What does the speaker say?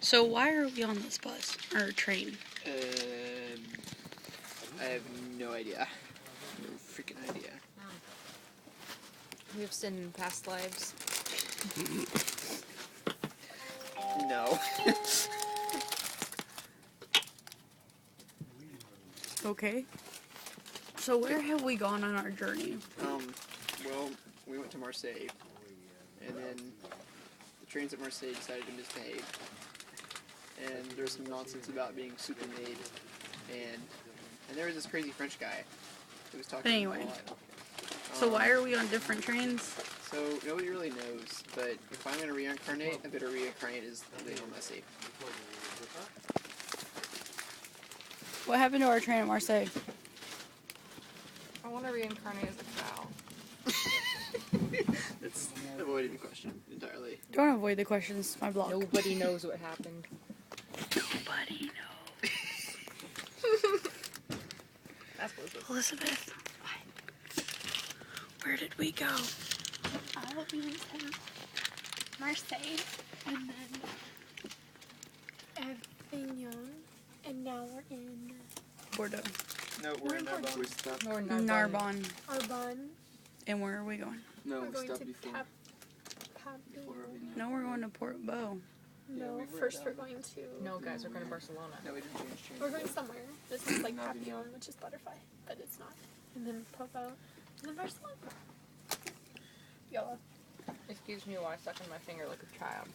So why are we on this bus or train? I have no idea. No freaking idea. We've sinned in past lives. No. Okay. So where have we gone on our journey? Well, we went to Marseille, and then the trains at Marseille decided to misbehave, and there was some nonsense about being super made, and there was this crazy French guy who was talking Anyway. a lot. So why are we on different trains? So nobody really knows, but if I'm gonna reincarnate, I better reincarnate as Lionel Messi. What happened to our train at Marseille? I want to reincarnate as a cow. That's avoiding the question entirely. Don't avoid the questions. My blog. Nobody knows what happened. Nobody knows. That's what it is. Elizabeth, where did we go? We went to Marseille and then Avignon, and now we're in Bordeaux. No, we're in Narbonne. We stopped. Or Narbonne. Arbonne. And where are we going? No, We're we going stopped to before. Papillon. No, we're going to Port Beau. No, first we're going to. No, guys, we're going to Barcelona. No, we didn't change trains. We're going somewhere. This is like Papillon, which is butterfly, but it's not. And then Provo, and then Barcelona. YOLO. Excuse me while I suck on my finger like a child.